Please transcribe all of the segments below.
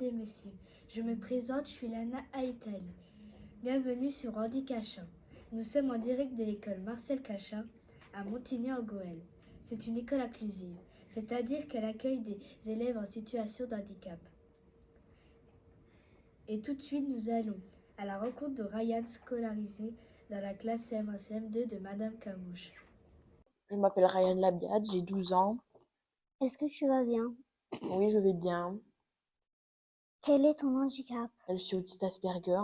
et messieurs, je me présente, je suis Lana Aitali. Bienvenue sur Andy Cachin. Nous sommes en direct de l'école Marcel Cachin à Montigny-en-Gohelle. C'est une école inclusive, c'est-à-dire qu'elle accueille des élèves en situation de handicap. Et tout de suite, nous allons à la rencontre de Ryan, scolarisé dans la classe CM1 CM2 de Madame Camouche. Je m'appelle Ryan Labiade, j'ai 12 ans. Est-ce que tu vas bien? Oui, je vais bien. Quel est ton handicap? Je suis autiste Asperger.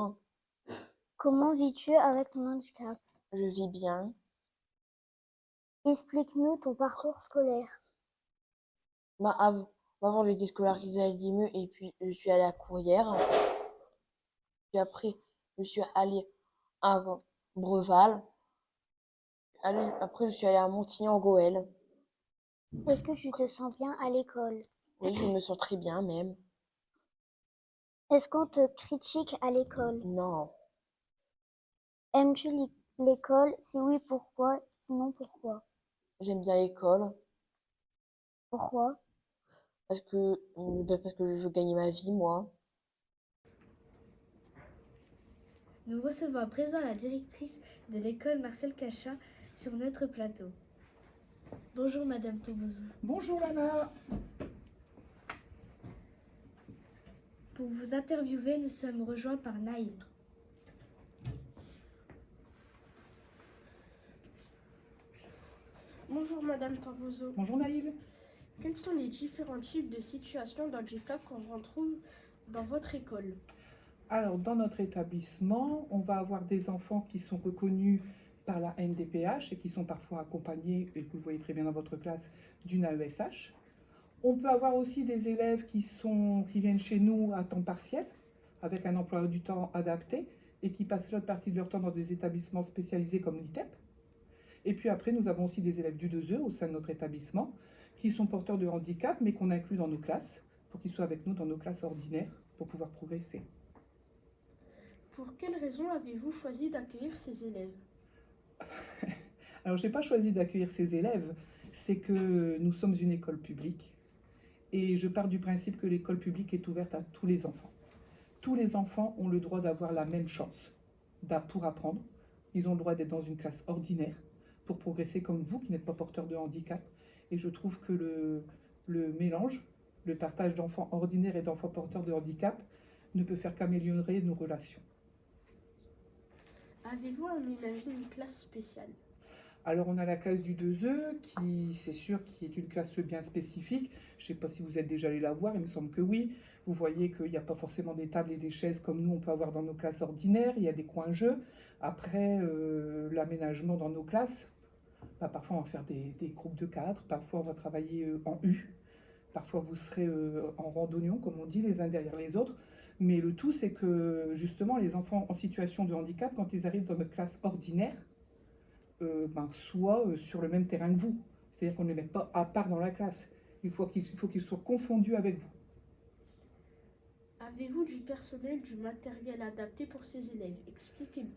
Comment vis-tu avec ton handicap? Je vis bien. Explique-nous ton parcours scolaire. Avant j'étais scolarisée à Limoux et puis je suis allée à Courrières. Puis après, je suis allée à Breval. Après, je suis allée à Montigny-en-Gohelle. Est-ce que tu te sens bien à l'école? Oui, je me sens très bien même. Est-ce qu'on te critique à l'école? Non, Aimes-tu l'école? Si oui, pourquoi? Sinon, pourquoi? j'aime bien l'école Pourquoi? parce que je veux gagner ma vie, moi. Nous recevons à présent la directrice de l'école Marcel Cachin sur notre plateau. Bonjour Madame Toubouzou. Bonjour Lana. Pour vous interviewer, nous sommes rejoints par Naïl. Bonjour Madame Tambozo. Bonjour Naïve. Quels sont les différents types de situations d'handicap qu'on retrouve dans votre école? Alors, dans notre établissement, on va avoir des enfants qui sont reconnus par la MDPH et qui sont parfois accompagnés, et vous le voyez très bien dans votre classe, d'une AESH. On peut avoir aussi des élèves qui viennent chez nous à temps partiel, avec un emploi du temps adapté, et qui passent l'autre partie de leur temps dans des établissements spécialisés comme l'ITEP. Et puis après, nous avons aussi des élèves du 2E au sein de notre établissement, qui sont porteurs de handicap, mais qu'on inclut dans nos classes, pour qu'ils soient avec nous dans nos classes ordinaires, pour pouvoir progresser. Pour quelles raisons avez-vous choisi d'accueillir ces élèves? Alors, je n'ai pas choisi d'accueillir ces élèves, c'est que nous sommes une école publique, et je pars du principe que l'école publique est ouverte à tous les enfants. Tous les enfants ont le droit d'avoir la même chance pour apprendre. Ils ont le droit d'être dans une classe ordinaire, pour progresser comme vous, qui n'êtes pas porteur de handicap. Et je trouve que le mélange, le partage d'enfants ordinaires et d'enfants porteurs de handicap ne peut faire qu'améliorer nos relations. Avez-vous aménagé une classe spéciale? Alors on a la classe du 2E qui, c'est sûr, qui est une classe bien spécifique. Je ne sais pas si vous êtes déjà allé la voir, il me semble que oui. Vous voyez qu'il n'y a pas forcément des tables et des chaises comme nous on peut avoir dans nos classes ordinaires. Il y a des coins jeux. Après, l'aménagement dans nos classes, parfois on va faire des groupes de 4, parfois on va travailler en U. Parfois vous serez en randonnion, comme on dit, les uns derrière les autres. Mais le tout, c'est que justement, les enfants en situation de handicap, quand ils arrivent dans notre classe ordinaire, soient sur le même terrain que vous. C'est-à-dire qu'on ne les mette pas à part dans la classe. Il faut qu'ils soient confondus avec vous. Avez-vous du personnel, du matériel adapté pour ces élèves? Expliquez-nous.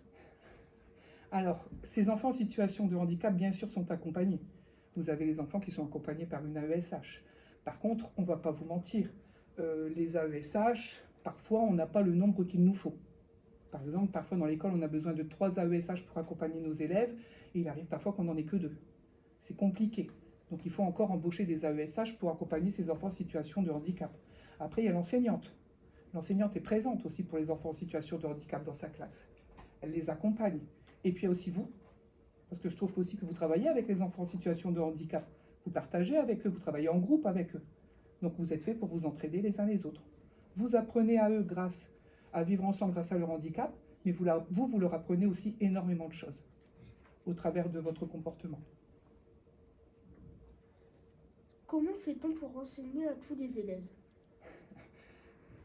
Alors, ces enfants en situation de handicap, bien sûr, sont accompagnés. Vous avez les enfants qui sont accompagnés par une AESH. Par contre, on ne va pas vous mentir. Les AESH, parfois, on n'a pas le nombre qu'il nous faut. Par exemple, parfois dans l'école, on a besoin de 3 AESH pour accompagner nos élèves, et il arrive parfois qu'on n'en ait que 2. C'est compliqué. Donc il faut encore embaucher des AESH pour accompagner ces enfants en situation de handicap. Après, il y a l'enseignante. L'enseignante est présente aussi pour les enfants en situation de handicap dans sa classe. Elle les accompagne. Et puis il y a aussi vous, parce que je trouve aussi que vous travaillez avec les enfants en situation de handicap. Vous partagez avec eux, vous travaillez en groupe avec eux. Donc vous êtes fait pour vous entraider les uns les autres. Vous apprenez à eux à vivre ensemble grâce à leur handicap, mais vous leur apprenez aussi énormément de choses au travers de votre comportement. Comment fait-on pour enseigner à tous les élèves?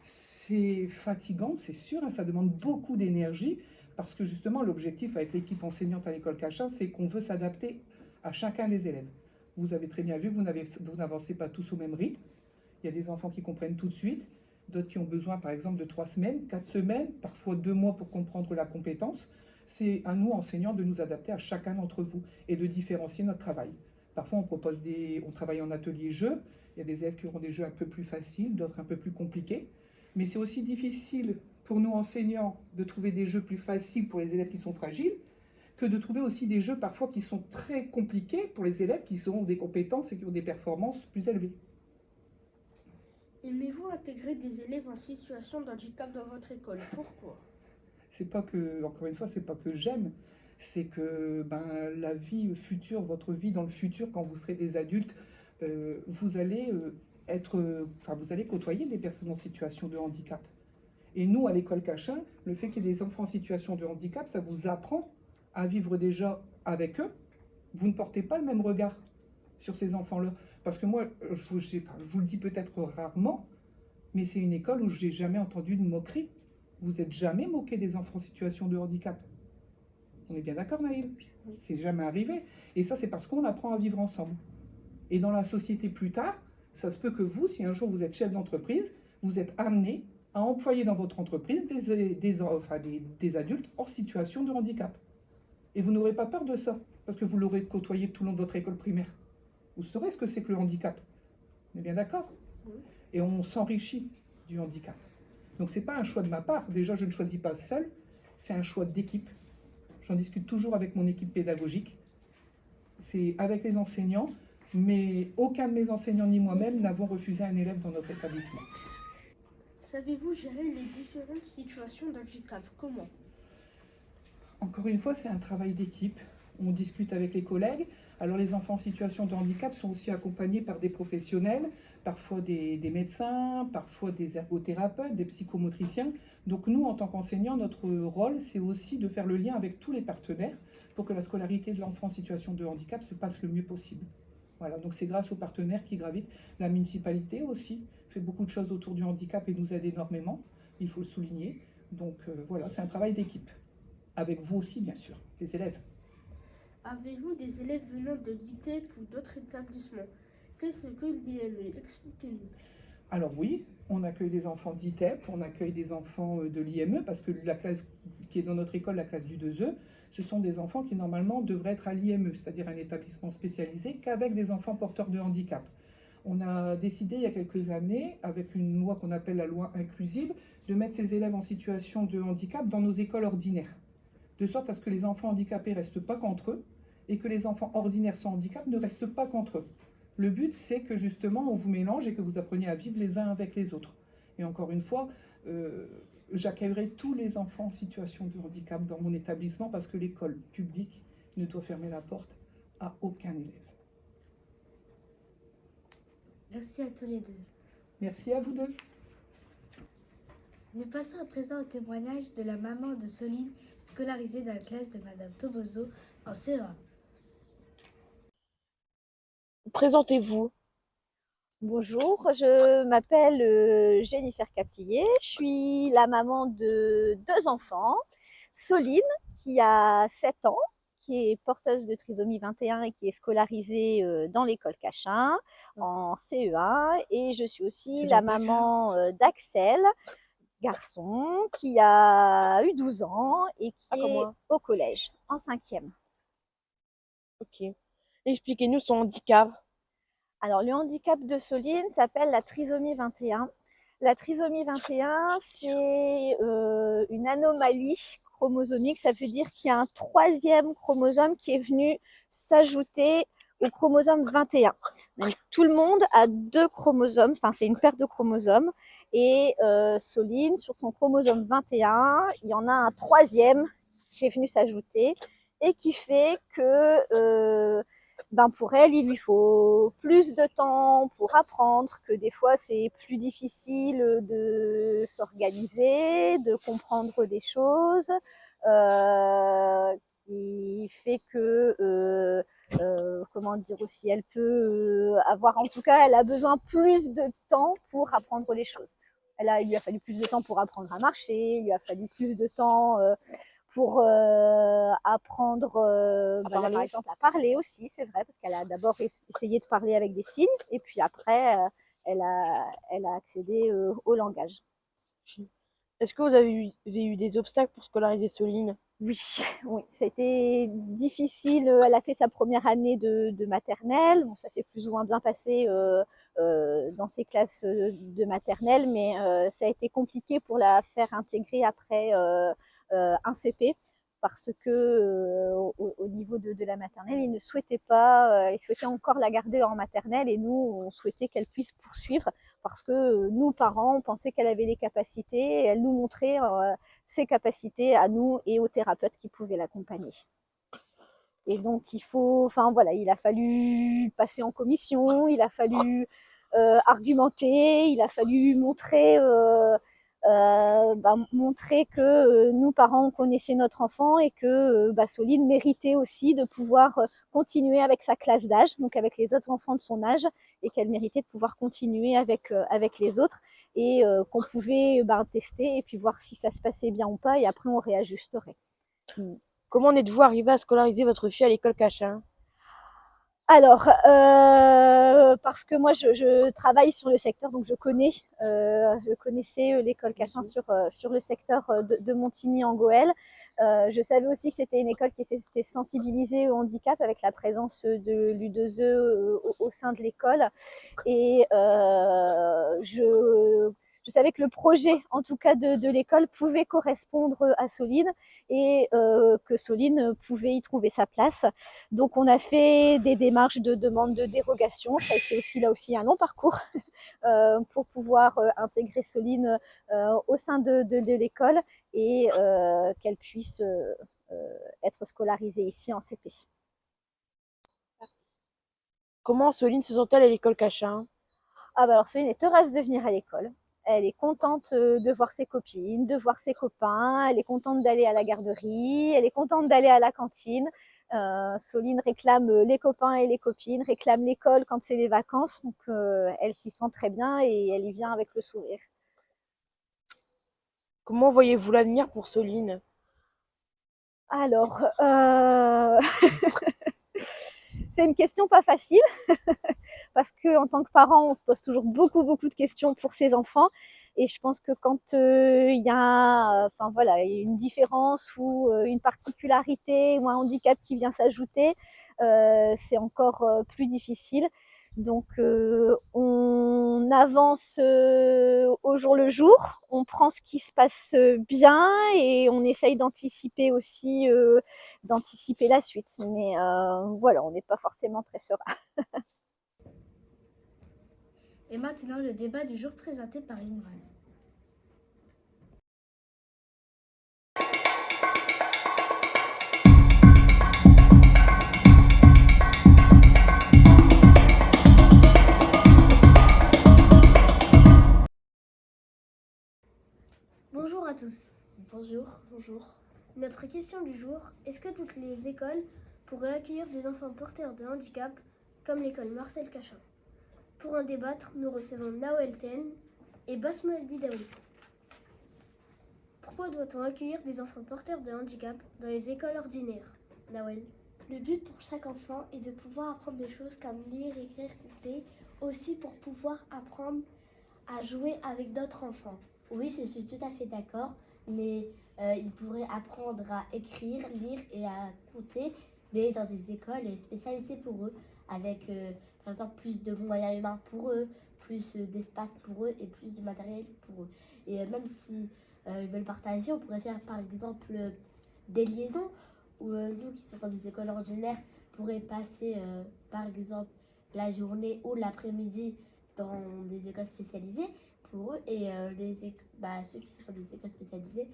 C'est fatigant, c'est sûr, ça demande beaucoup d'énergie, parce que justement l'objectif avec l'équipe enseignante à l'école Cachin, c'est qu'on veut s'adapter à chacun des élèves. Vous avez très bien vu que vous n'avancez pas tous au même rythme. Il y a des enfants qui comprennent tout de suite, d'autres qui ont besoin par exemple de 3 semaines, 4 semaines, parfois 2 mois pour comprendre la compétence. C'est à nous, enseignants, de nous adapter à chacun d'entre vous et de différencier notre travail. Parfois, on travaille en atelier jeu. Il y a des élèves qui auront des jeux un peu plus faciles, d'autres un peu plus compliqués. Mais c'est aussi difficile pour nous enseignants de trouver des jeux plus faciles pour les élèves qui sont fragiles que de trouver aussi des jeux parfois qui sont très compliqués pour les élèves qui ont des compétences et qui ont des performances plus élevées. Aimez-vous intégrer des élèves en situation de handicap dans votre école? Pourquoi? C'est pas que, encore une fois, c'est pas que j'aime, c'est que la vie future, votre vie dans le futur, quand vous serez des adultes, vous allez vous allez côtoyer des personnes en situation de handicap. Et nous, à l'école Cachin, le fait qu'il y ait des enfants en situation de handicap, ça vous apprend à vivre déjà avec eux. Vous ne portez pas le même regard sur ces enfants-là. Parce que moi, je vous le dis peut-être rarement, mais c'est une école où je n'ai jamais entendu de moquerie. Vous n'êtes jamais moqué des enfants en situation de handicap. On est bien d'accord, Naïl? C'est jamais arrivé. Et ça, c'est parce qu'on apprend à vivre ensemble. Et dans la société plus tard, ça se peut que vous, si un jour vous êtes chef d'entreprise, vous êtes amené à employer dans votre entreprise des adultes en situation de handicap. Et vous n'aurez pas peur de ça, parce que vous l'aurez côtoyé tout le long de votre école primaire. Vous saurez ce que c'est que le handicap. On est bien d'accord? Et on s'enrichit du handicap. Donc ce n'est pas un choix de ma part. Déjà, je ne choisis pas seul, c'est un choix d'équipe. J'en discute toujours avec mon équipe pédagogique. C'est avec les enseignants, mais aucun de mes enseignants ni moi-même n'avons refusé un élève dans notre établissement. Savez-vous gérer les différentes situations d'handicap? Comment? Encore une fois, c'est un travail d'équipe. On discute avec les collègues. Alors les enfants en situation de handicap sont aussi accompagnés par des professionnels, parfois des médecins, parfois des ergothérapeutes, des psychomotriciens. Donc nous, en tant qu'enseignants, notre rôle, c'est aussi de faire le lien avec tous les partenaires pour que la scolarité de l'enfant en situation de handicap se passe le mieux possible. Voilà, donc c'est grâce aux partenaires qui gravitent. La municipalité aussi fait beaucoup de choses autour du handicap et nous aide énormément, il faut le souligner. Donc voilà, c'est un travail d'équipe. Avec vous aussi, bien sûr, les élèves. Avez-vous des élèves venant de l'ITEP ou d'autres établissements? Qu'est-ce que l'IME? Expliquez-nous. Alors oui, on accueille des enfants d'ITEP, on accueille des enfants de l'IME, parce que la classe qui est dans notre école, la classe du 2E, ce sont des enfants qui normalement devraient être à l'IME, c'est-à-dire un établissement spécialisé, qu'avec des enfants porteurs de handicap. On a décidé il y a quelques années, avec une loi qu'on appelle la loi inclusive, de mettre ces élèves en situation de handicap dans nos écoles ordinaires, de sorte à ce que les enfants handicapés ne restent pas qu'entre eux, et que les enfants ordinaires sans handicap ne restent pas qu'entre eux. Le but, c'est que justement, on vous mélange et que vous appreniez à vivre les uns avec les autres. Et encore une fois, j'accueillerai tous les enfants en situation de handicap dans mon établissement parce que l'école publique ne doit fermer la porte à aucun élève. Merci à tous les deux. Merci à vous deux. Nous passons à présent au témoignage de la maman de Soline, scolarisée dans la classe de Madame Toboso en CEA. Présentez-vous. Bonjour, je m'appelle Jennifer Caplier, je suis la maman de 2 enfants, Soline qui a 7 ans, qui est porteuse de trisomie 21 et qui est scolarisée dans l'école Cachin en CE1, et je suis aussi la maman d'Axel, garçon, qui a eu 12 ans et qui est au collège en 5e. Ok. Expliquez-nous son handicap. Alors, le handicap de Soline s'appelle la trisomie 21. La trisomie 21, c'est une anomalie chromosomique. Ça veut dire qu'il y a un 3e chromosome qui est venu s'ajouter au chromosome 21. Donc, tout le monde a 2 chromosomes, enfin, c'est une paire de chromosomes. Et Soline, sur son chromosome 21, il y en a un 3e qui est venu s'ajouter et qui fait que pour elle, il lui faut plus de temps pour apprendre, que des fois c'est plus difficile de s'organiser, de comprendre des choses, qui fait que, comment dire aussi, elle peut avoir, en tout cas, elle a besoin plus de temps pour apprendre les choses. Il lui a fallu plus de temps pour apprendre à marcher, il lui a fallu plus de temps pour apprendre par exemple à parler aussi, c'est vrai, parce qu'elle a d'abord essayé de parler avec des signes et puis après elle a accédé au langage. Est-ce que vous avez eu des obstacles pour scolariser Soline? Oui, oui, ça a été difficile. Elle a fait sa première année de maternelle. Bon, ça s'est plus ou moins bien passé dans ses classes de maternelle, mais ça a été compliqué pour la faire intégrer après un CP parce que au niveau de la maternelle, il ne souhaitait pas, il souhaitait encore la garder en maternelle et nous, on souhaitait qu'elle puisse poursuivre parce que nous, parents, on pensait qu'elle avait les capacités et elle nous montrait ses capacités à nous et aux thérapeutes qui pouvaient l'accompagner. Et donc, il a fallu passer en commission, il a fallu argumenter, il a fallu montrer que nous, parents, on connaissait notre enfant et que Soline méritait aussi de pouvoir continuer avec sa classe d'âge, donc avec les autres enfants de son âge, et qu'elle méritait de pouvoir continuer avec les autres et qu'on pouvait tester et puis voir si ça se passait bien ou pas et après on réajusterait. Comment en êtes-vous arrivé à scolariser votre fille à l'école Cachin? Alors, parce que moi, je travaille sur le secteur, donc je connaissais l'école Cachin sur le secteur de Montigny en Goële. Je savais aussi que c'était une école qui s'était sensibilisée au handicap avec la présence de l'U2E au sein de l'école. Et je savais que le projet, en tout cas de l'école, pouvait correspondre à Soline et que Soline pouvait y trouver sa place. Donc, on a fait des démarches de demande de dérogation. Ça a été là aussi un long parcours pour pouvoir intégrer Soline au sein de l'école et qu'elle puisse être scolarisée ici en CP. Comment Soline se sent-elle à l'école Cachin? Alors, Soline est heureuse de venir à l'école. Elle est contente de voir ses copines, de voir ses copains. Elle est contente d'aller à la garderie. Elle est contente d'aller à la cantine. Soline réclame les copains et les copines, réclame l'école quand c'est les vacances. Donc, elle s'y sent très bien et elle y vient avec le sourire. Comment voyez-vous l'avenir pour Soline? Alors, c'est une question pas facile parce que en tant que parent, on se pose toujours beaucoup de questions pour ses enfants et je pense que quand il y a une différence ou une particularité ou un handicap qui vient s'ajouter, c'est encore plus difficile. Donc on avance au jour le jour, on prend ce qui se passe bien et on essaye d'anticiper aussi d'anticiper la suite. Mais on n'est pas forcément très serein. Et maintenant, le débat du jour présenté par Imran. Bonjour à tous. Bonjour. Notre question du jour, est-ce que toutes les écoles pourraient accueillir des enfants porteurs de handicap comme l'école Marcel Cachin? Pour en débattre, nous recevons Nawel Ten et Basma El Bidaoui. Pourquoi doit-on accueillir des enfants porteurs de handicap dans les écoles ordinaires? Nawel. Le but pour chaque enfant est de pouvoir apprendre des choses comme lire, écrire, compter, aussi pour pouvoir apprendre à jouer avec d'autres enfants. Oui, je suis tout à fait d'accord, mais ils pourraient apprendre à écrire, lire et à compter, mais dans des écoles spécialisées pour eux, avec par exemple plus de moyens humains pour eux, plus d'espace pour eux et plus de matériel pour eux. Et même si ils veulent partager, on pourrait faire par exemple des liaisons où nous qui sommes dans des écoles ordinaires pourraient passer par exemple la journée ou l'après-midi dans des écoles spécialisées pour eux et ceux qui sont dans des écoles spécialisées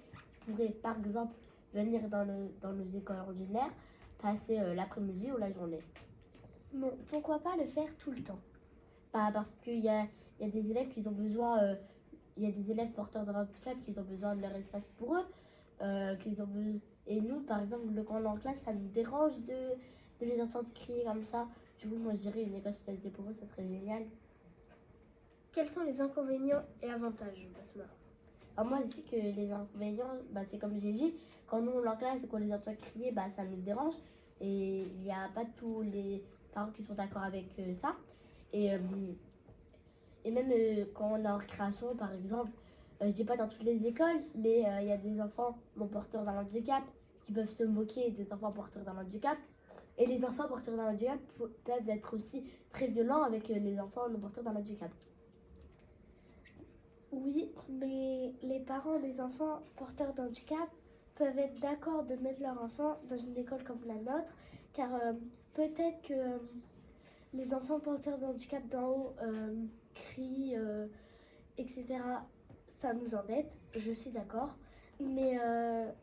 pourraient par exemple venir dans nos écoles ordinaires passer l'après-midi ou la journée. Non, pourquoi pas le faire tout le temps? Parce qu'il y a des élèves qui ont besoin, il y a des élèves porteurs d'un handicap qui ont besoin de leur espace pour eux, et nous par exemple quand on est en classe ça nous dérange de les entendre crier comme ça. Du coup moi je dirais une école spécialisée pour eux, ça serait génial. Quels sont les inconvénients et avantages, Basma? Alors moi je dis que les inconvénients, c'est comme j'ai dit, quand nous on est en classe et qu'on les entend crier, ça nous dérange et il n'y a pas tous les parents qui sont d'accord avec ça. Et même quand on est en récréation par exemple, je dis pas dans toutes les écoles, mais il y a des enfants non porteurs d'un handicap qui peuvent se moquer des enfants porteurs d'un handicap. Et les enfants porteurs d'un handicap peuvent être aussi très violents avec les enfants non porteurs d'un handicap. Oui, mais les parents des enfants porteurs d'handicap peuvent être d'accord de mettre leur enfant dans une école comme la nôtre, car peut-être que les enfants porteurs d'handicap d'en haut crient, etc. Ça nous embête, je suis d'accord. Mais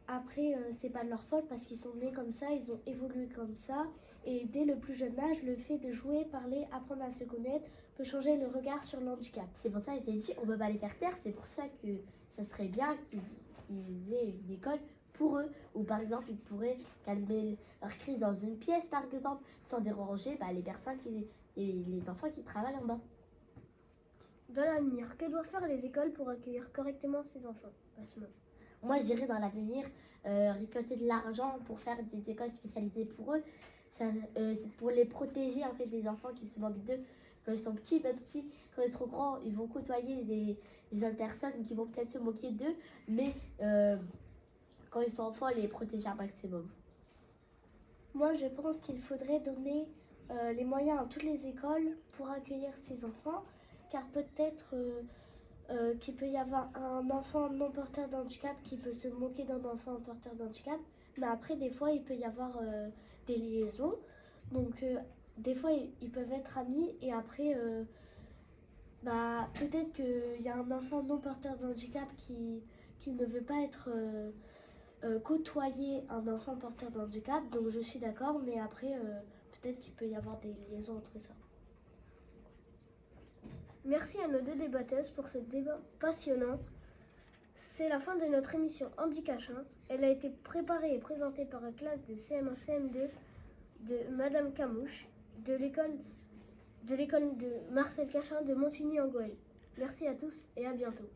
après, c'est pas de leur faute parce qu'ils sont nés comme ça, ils ont évolué comme ça. Et dès le plus jeune âge, le fait de jouer, parler, apprendre à se connaître peut changer le regard sur le handicap. C'est pour ça que j'ai dit on peut pas les faire taire, c'est pour ça que ça serait bien qu'ils aient une école pour eux. Ou par exemple, ils pourraient calmer leur crise dans une pièce, par exemple, sans déranger les personnes, les enfants qui travaillent en bas. Dans l'avenir, que doivent faire les écoles pour accueillir correctement ces enfants? Basma. Moi, je dirais dans l'avenir, récolter de l'argent pour faire des écoles spécialisées pour eux. C'est pour les protéger en fait, des enfants qui se moquent d'eux quand ils sont petits, même si quand ils seront grands, ils vont côtoyer des jeunes personnes qui vont peut-être se moquer d'eux. Mais quand ils sont enfants, les protéger un maximum. Moi, je pense qu'il faudrait donner les moyens à toutes les écoles pour accueillir ces enfants, car peut-être qu'il peut y avoir un enfant non porteur d'handicap qui peut se moquer d'un enfant porteur d'handicap, mais après, des fois, il peut y avoir des liaisons. Donc, des fois, ils peuvent être amis et après, peut-être qu'il y a un enfant non porteur d'handicap qui ne veut pas être côtoyer un enfant porteur d'handicap, donc je suis d'accord, mais après, peut-être qu'il peut y avoir des liaisons entre ça. Merci à nos deux débatteuses pour ce débat passionnant. C'est la fin de notre émission Andy Cachin. Elle a été préparée et présentée par la classe de CM1-CM2 de Madame Camouche de l'école de Marcel Cachin de Montigny-en-Gohelle. Merci à tous et à bientôt.